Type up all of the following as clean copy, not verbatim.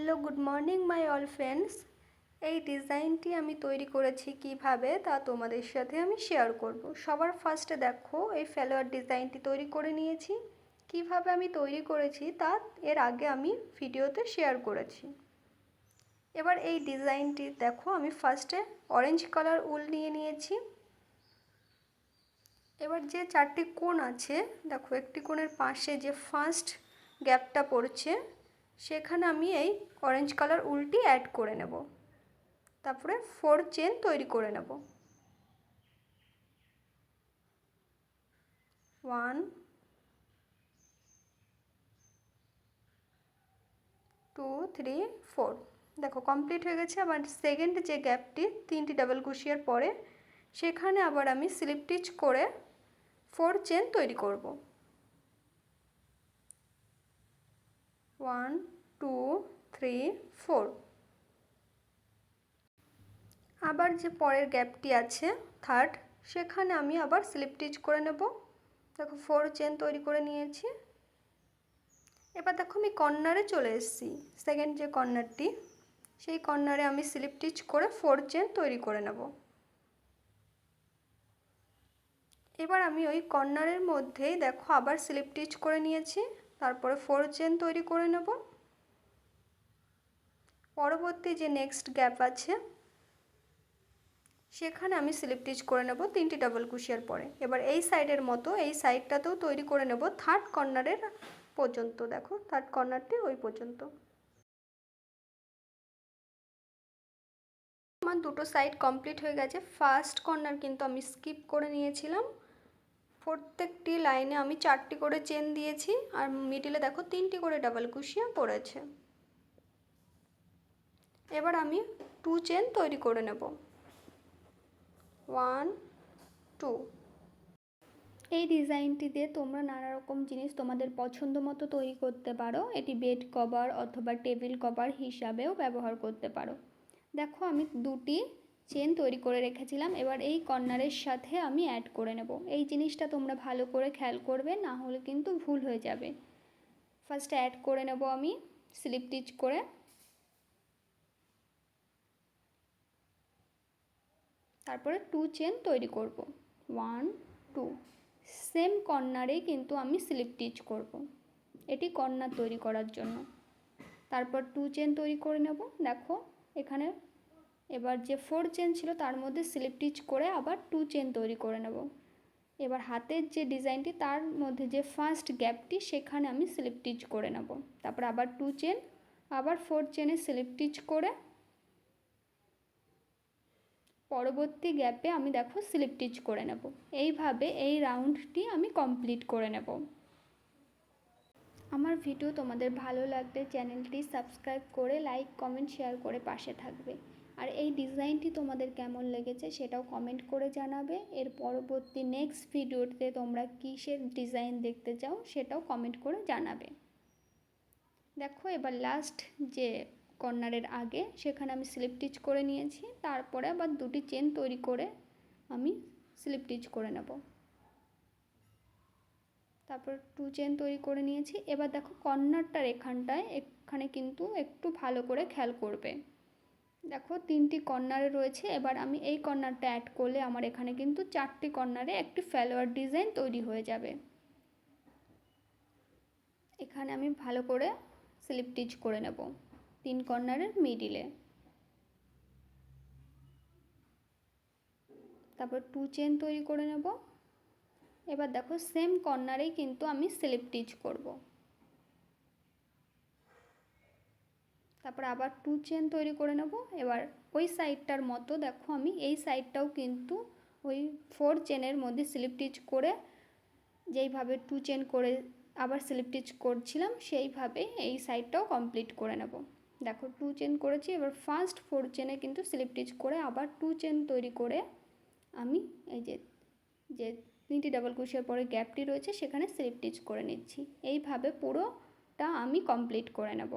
Hello good morning my all friends. এই ডিজাইনটি আমি তৈরি করেছি কিভাবে তা তোমাদের সাথে আমি শেয়ার করব। সবার ফার্স্টে দেখো এই ফ্লাওয়ার ডিজাইনটি তৈরি করে নিয়েছি। কিভাবে আমি তৈরি করেছি তা এর আগে আমি ভিডিওতে শেয়ার করেছি। এবার এই ডিজাইনটি দেখো আমি ফার্স্টে অরেঞ্জ কালার উল নিয়ে নিয়েছি। এবার যে চারটি কোণ আছে দেখো, একটি কোণের পাশে যে ফার্স্ট গ্যাপটা পড়ছে সেখানে আমি এই অরেঞ্জ কালার উলটি অ্যাড করে নেব। তারপরে 4 চেন তৈরি করে নেব। 1 2 3 4 দেখো কমপ্লিট হয়ে গেছে। আবার সেকেন্ড যে গ্যাপটি 3টি ডাবল ক্রোশের পরে সেখানে আবার আমি স্লিপ স্টিচ করে 4 চেন তৈরি করব। 1 2 3 4। আবার যে পরের গ্যাপটি আছে থার্ড, সেখানে আমি আবার স্লিপ স্টিচ করে নেব। দেখো 4 চেন তৈরি করে নিয়েছি। এবার দেখো আমি কর্নারে চলে এসেছি। সেকেন্ড যে কর্নারটি, সেই কর্নারে আমি স্লিপ স্টিচ করে 4 চেন তৈরি করে নেব। এবার আমি ওই কর্নারের মধ্যেই দেখো আবার স্লিপ স্টিচ করে নিয়েছি, তারপরে 4 চেন তৈরি করে নেব। পরবর্তী যে নেক্সট গ্যাপ আছে সেখানে আমি স্লিপ স্টিচ করে নেব 3টি ডাবল ক্রোশের পরে। এবার এই সাইডের মতো এই সাইডটাতেও তৈরি করে নেব থার্ড কর্নারের পর্যন্ত। দেখো থার্ড কর্নারটি ওই পর্যন্ত। আমার দুটো সাইড কমপ্লিট হয়ে গেছে। ফার্স্ট কর্নার কিন্তু আমি স্কিপ করে নিয়েছিলাম। প্রত্যেকটি লাইনে আমি 4টি করে চেন দিয়েছি আর মিডিলে দেখো 3টি করে ডাবল ক্রোশিয়া পড়েছে। এবার আমি 2 চেন তৈরি করে নেব। 1 2। এই ডিজাইনটি দিয়ে তোমরা নানা রকম জিনিস তোমাদের পছন্দ মতো তৈরি করতে পারো। এটি বেড কভার অথবা টেবিল কভার হিসাবেও ব্যবহার করতে পারো। দেখো আমি 2টি চেন তৈরি করে রেখেছিলাম, এবার এই কর্নারের সাথে আমি অ্যাড করে নেব। এই জিনিসটা তোমরা ভালো করে খেয়াল করবে, না হলে কিন্তু ভুল হয়ে যাবে। ফার্স্ট অ্যাড করে নেব আমি স্লিপ স্টিচ করে। তারপরে 2 চেন তৈরি করব। 1 2। সেম কর্নারে কিন্তু আমি স্লিপ স্টিচ করব, এটি কর্নার তৈরি করার জন্য। তারপর 2 চেন তৈরি করে নেব। দেখো এখানে এবার যে 4 চেন ছিল তার মধ্যে স্লিপ স্টিচ করে আবার 2 চেন তৈরি করে নেব। এবার হাতের যে ডিজাইনটি তার মধ্যে যে ফার্স্ট গ্যাপটি সেখানে আমি স্লিপ স্টিচ করে নেব। তারপর আবার 2 চেন, আবার 4 চেনে স্লিপ স্টিচ করে পরবর্তী গ্যাপে আমি দেখো স্লিপ স্টিচ করে নেব। এইভাবে এই রাউন্ডটি আমি কমপ্লিট করে নেব। আমার ভিডিও তোমাদের ভালো লাগলে চ্যানেলটি সাবস্ক্রাইব করে লাইক কমেন্ট শেয়ার করে পাশে থাকবে। আর এই ডিজাইনটি তোমাদের কেমন লেগেছে সেটাও কমেন্ট করে জানাবে। এর পরবর্তী নেক্সট ভিডিওতে তোমরা কিসের ডিজাইন দেখতে চাও সেটাও কমেন্ট করে জানাবে। দেখো এবার লাস্ট যে কর্নারের আগে সেখানে আমি স্লিপ স্টিচ করে নিয়েছি, তারপরে আবার 2টি চেন তৈরি করে আমি স্লিপ স্টিচ করে নেব। তারপর 2 চেন তৈরি করে নিয়েছি। এবার দেখো কর্নারটার এখানে কিন্তু একটু ভালো করে খেয়াল করবে। দেখো 3টি কর্নারে রয়েছে। এবার আমি এই কর্নারটা অ্যাড করলে আমার এখানে কিন্তু 4টি কর্নারে একটি ফ্লাওয়ার ডিজাইন তৈরি হয়ে যাবে। এখানে আমি ভালো করে স্লিপ স্টিচ করে নেব 3 কর্নারের মিডিলে। তারপর 2 চেন তৈরি করে নেব। এবার দেখো সেম কর্নারেই কিন্তু আমি স্লিপ স্টিচ করব। তারপর আবার 2 চেন তৈরি করে নেব। এবার ওই সাইডটার মতো দেখো আমি এই সাইডটাও কিন্তু ওই 4 চেনের মধ্যে স্লিপ স্টিচ করে যেইভাবে 2 চেন করে আবার স্লিপ স্টিচ করছিলাম সেইভাবে এই সাইডটাও কমপ্লিট করে নেব। দেখো 2 চেন করেছি। এবার ফার্স্ট 4 চেনে কিন্তু স্লিপ স্টিচ করে আবার 2 চেন তৈরি করে আমি এই যে 3টি ডাবল ক্রোশের পরে গ্যাপটি রয়েছে সেখানে স্লিপ স্টিচ করে নিচ্ছি। এইভাবে পুরোটা আমি কমপ্লিট করে নেব।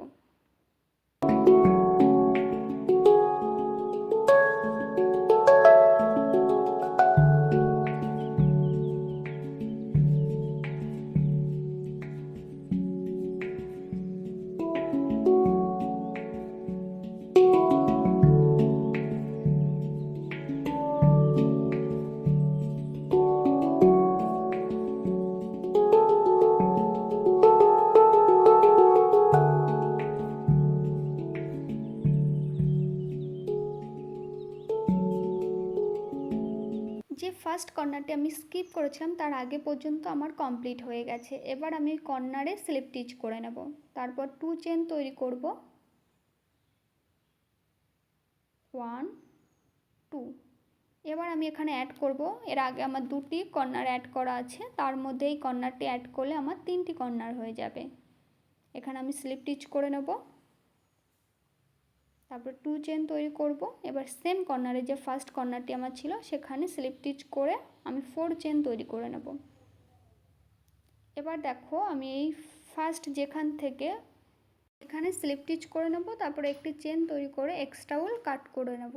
ফার্স্ট কর্নারটি আমি স্কিপ করেছিলাম, তার আগে পর্যন্ত আমার কমপ্লিট হয়ে গেছে। এবার আমি কর্নারে স্লিপ স্টিচ করে নেব, তারপর 2 চেন তৈরি করব, 1 2। এবার আমি এখানে অ্যাড করব, এর আগে আমার 2টি কর্নার অ্যাড করা আছে, তার মধ্যে এই কর্নারটি অ্যাড করলে আমার 3টি কর্নার হয়ে যাবে। এখানে আমি স্লিপ স্টিচ করে নেব, তারপর 2 চেন তৈরি করব। এবার সেম কর্নারে যে ফার্স্ট কর্নারটি আমার ছিল সেখানে স্লিপ স্টিচ করে আমি 4 চেন তৈরি করে নেব। এবার দেখো আমি এই ফার্স্ট যেখান থেকে এখানে স্লিপ স্টিচ করে নেব, তারপরে একটি চেন তৈরি করে এক্সট্রা উল কাট করে নেব।